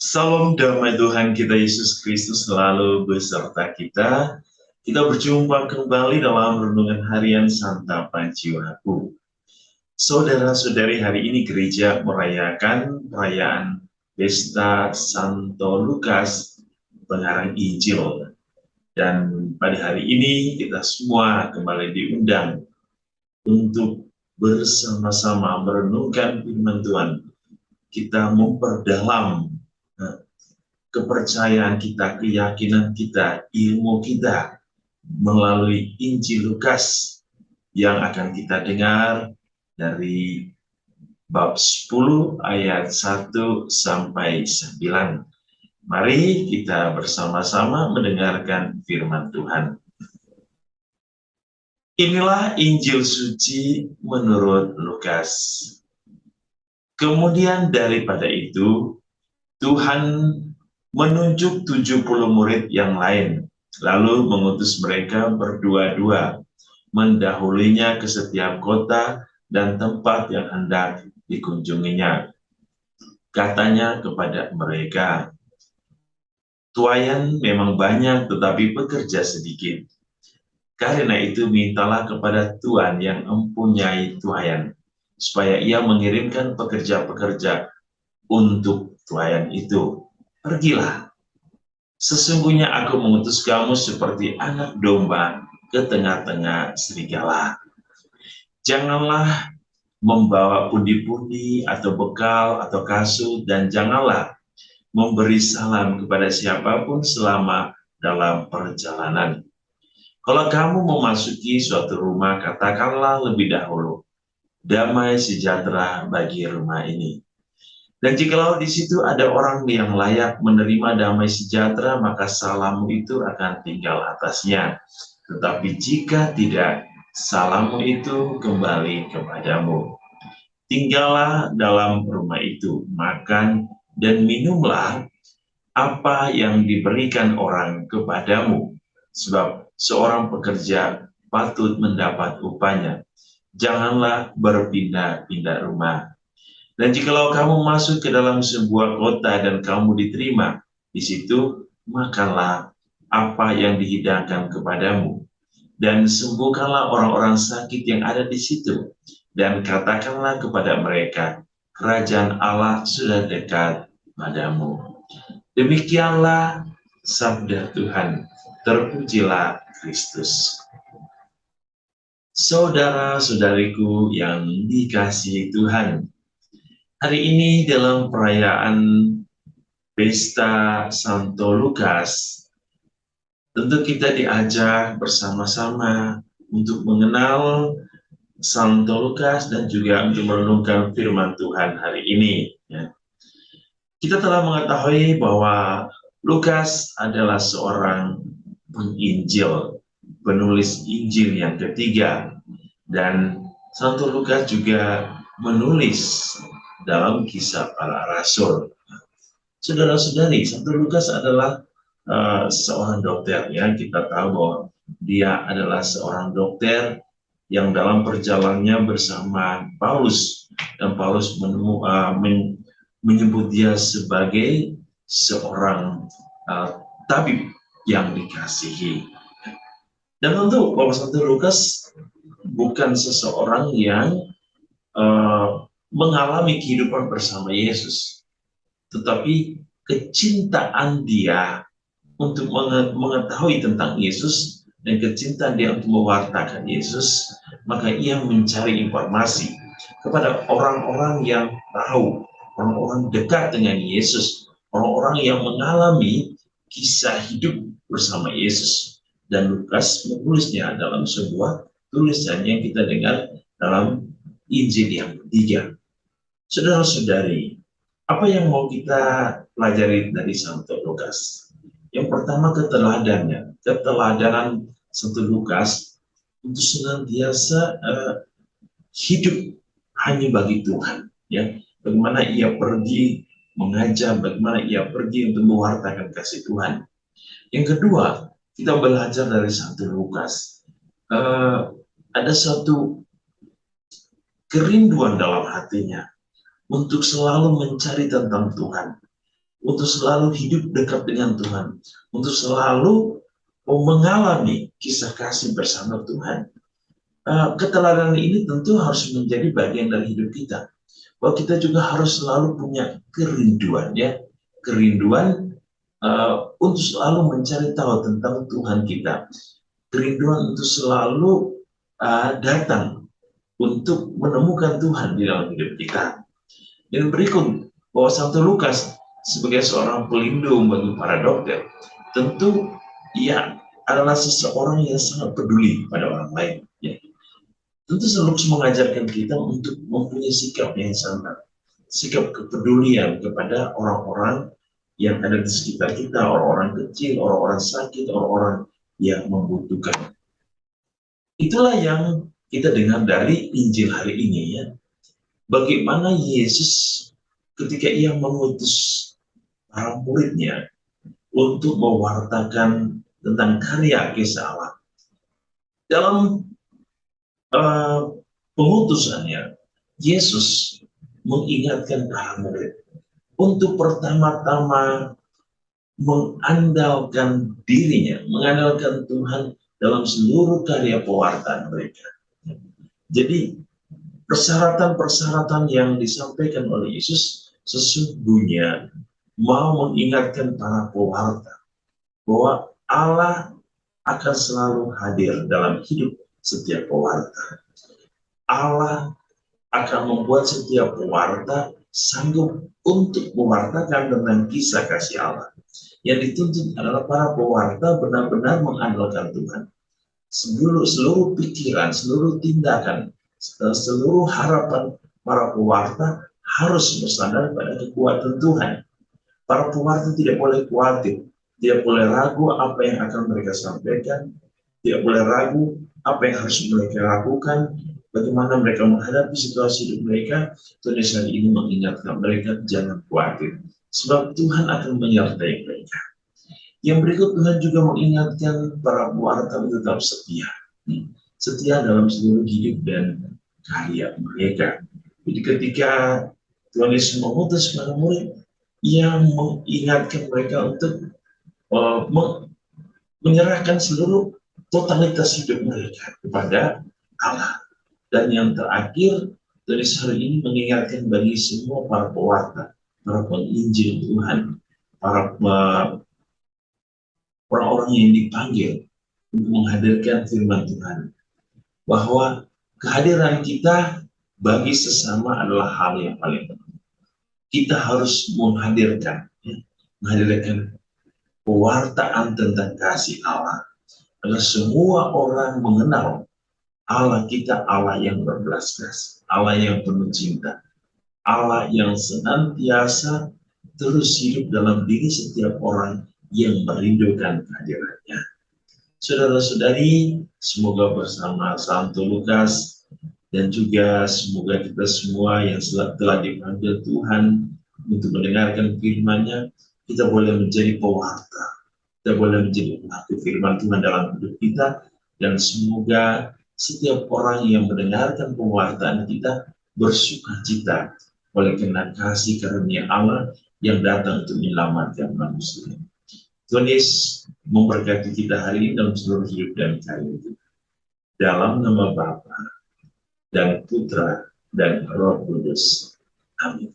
Salam damai Tuhan kita Yesus Kristus selalu beserta kita. Kita berjumpa kembali dalam renungan harian Santapan Jiwaku. Saudara-saudari, hari ini gereja merayakan perayaan Pesta Santo Lukas, pengarang Injil. Dan pada hari ini kita semua kembali diundang untuk bersama-sama merenungkan firman Tuhan. Kita memperdalam kepercayaan kita, keyakinan kita, ilmu kita melalui Injil Lukas yang akan kita dengar dari bab 10 ayat 1 sampai 9. Mari kita bersama-sama mendengarkan firman Tuhan. Inilah Injil suci menurut Lukas. Kemudian daripada itu, Tuhan menunjuk 70 murid yang lain, lalu mengutus mereka berdua-dua, mendahulinya ke setiap kota dan tempat yang hendak dikunjunginya. Katanya kepada mereka, "Tuayan memang banyak, tetapi pekerja sedikit. Karena itu mintalah kepada Tuhan yang mempunyai tuayan, supaya ia mengirimkan pekerja-pekerja untuk tuayan itu. Pergilah. Sesungguhnya aku mengutus kamu seperti anak domba ke tengah-tengah serigala. Janganlah membawa pundi-pundi atau bekal atau kasut, dan janganlah memberi salam kepada siapapun selama dalam perjalanan. Kalau kamu memasuki suatu rumah, katakanlah lebih dahulu, damai sejahtera bagi rumah ini. Dan jikalau di situ ada orang yang layak menerima damai sejahtera, maka salammu itu akan tinggal atasnya. Tetapi jika tidak, salammu itu kembali kepadamu. Tinggallah dalam rumah itu, makan dan minumlah apa yang diberikan orang kepadamu, sebab seorang pekerja patut mendapat upahnya. Janganlah berpindah-pindah rumah. Dan jikalau kamu masuk ke dalam sebuah kota dan kamu diterima di situ, makanlah apa yang dihidangkan kepadamu, dan sembuhkanlah orang-orang sakit yang ada di situ, dan katakanlah kepada mereka, kerajaan Allah sudah dekat padamu." Demikianlah sabda Tuhan. Terpujilah Kristus. Saudara-saudariku yang dikasihi Tuhan, hari ini dalam perayaan Pesta Santo Lukas, tentu kita diajak bersama-sama untuk mengenal Santo Lukas dan juga untuk merenungkan firman Tuhan hari ini. Kita telah mengetahui bahwa Lukas adalah seorang penginjil, penulis Injil yang ketiga, dan Santo Lukas juga menulis dalam Kisah Para Rasul. Saudara-saudari, Santo Lukas adalah seorang dokter, ya. Kita tahu bahwa dia adalah seorang dokter yang dalam perjalanannya bersama Paulus, dan Paulus menyebut dia sebagai seorang tabib yang dikasihi. Dan tentu bahwa Santo Lukas bukan seseorang yang mengalami kehidupan bersama Yesus, tetapi kecintaan dia untuk mengetahui tentang Yesus dan kecintaan dia untuk mewartakan Yesus, maka ia mencari informasi kepada orang-orang yang tahu, orang-orang dekat dengan Yesus, orang-orang yang mengalami kisah hidup bersama Yesus. Dan Lukas menulisnya dalam sebuah tulisan yang kita dengar dalam Injil yang ketiga. Saudara-saudari, apa yang mau kita pelajari dari Santo Lukas? Yang pertama, keteladanan Santo Lukas untuk senantiasa hidup hanya bagi Tuhan, ya. Bagaimana ia pergi mengajar, bagaimana ia pergi untuk mewartakan kasih Tuhan. Yang kedua, kita belajar dari Santo Lukas, ada satu kerinduan dalam hatinya untuk selalu mencari tentang Tuhan. untuk selalu hidup dekat dengan Tuhan, untuk selalu mengalami kisah kasih bersama Tuhan. Keteladanan ini tentu harus menjadi bagian dari hidup kita. Bahwa kita juga harus selalu punya kerinduan, ya, kerinduan untuk selalu mencari tahu tentang Tuhan kita, kerinduan untuk selalu datang untuk menemukan Tuhan di dalam hidup kita. Dan berikut bahwa Santo Lukas sebagai seorang pelindung bagi para dokter, tentu ia adalah seseorang yang sangat peduli pada orang lain. Ya. Tentu selalu mengajarkan kita untuk mempunyai sikap yang sama, sikap kepedulian kepada orang-orang yang ada di sekitar kita, orang-orang kecil, orang-orang sakit, orang-orang yang membutuhkan. Itulah yang kita dengar dari Injil hari ini, ya. Bagaimana Yesus ketika ia mengutus para muridnya untuk mewartakan tentang karya kisah Allah. Dalam pengutusannya, Yesus mengingatkan para murid untuk pertama-tama mengandalkan dirinya, mengandalkan Tuhan dalam seluruh karya pewartaan mereka. Jadi persyaratan-persyaratan yang disampaikan oleh Yesus sesungguhnya mau mengingatkan para pewarta bahwa Allah akan selalu hadir dalam hidup setiap pewarta. Allah akan membuat setiap pewarta sanggup untuk mewartakan tentang kisah kasih Allah. Yang dituntut adalah para pewarta benar-benar mengandalkan Tuhan. Seluruh pikiran, seluruh tindakan, seluruh harapan para pewarta harus bersandar pada kekuatan Tuhan. Para pewarta tidak boleh khawatir, tidak boleh ragu apa yang akan mereka sampaikan, tidak boleh ragu apa yang harus mereka lakukan, bagaimana mereka menghadapi situasi hidup mereka. Tuhan Yesus hari ini mengingatkan mereka, jangan khawatir, sebab Tuhan akan menyertai mereka. Yang berikut, Tuhan juga mengingatkan para pewarta tetap setia. Setia dalam seluruh hidup dan karya mereka. Jadi ketika Tuhan Yesus mengutus para murid, yang mengingatkan mereka untuk menyerahkan seluruh totalitas hidup mereka kepada Allah. Dan yang terakhir, dari hari ini mengingatkan bagi semua para pewarta, para penginjil Tuhan, para orang-orang yang dipanggil untuk menghadirkan firman Tuhan, bahwa kehadiran kita bagi sesama adalah hal yang paling penting. Kita harus menghadirkan pewartaan tentang kasih Allah, agar semua orang mengenal Allah kita, Allah yang berbelas kasih, Allah yang penuh cinta, Allah yang senantiasa terus hidup dalam diri setiap orang yang merindukan kehadirannya. Saudara-saudari, semoga bersama Santo Lukas dan juga semoga kita semua yang telah dipanggil Tuhan untuk mendengarkan firman-Nya, kita boleh menjadi pewarta, kita boleh menjadi pelaku firman Tuhan dalam hidup kita, dan semoga setiap orang yang mendengarkan pewartaan kita bersuka cita oleh karena kasih karunia Allah yang datang untuk menyelamatkan manusia. Tuhan Yesus memberkati kita hari ini dalam seluruh hidup dan karya kita. Dalam nama Bapa dan Putra dan Roh Kudus. Amin.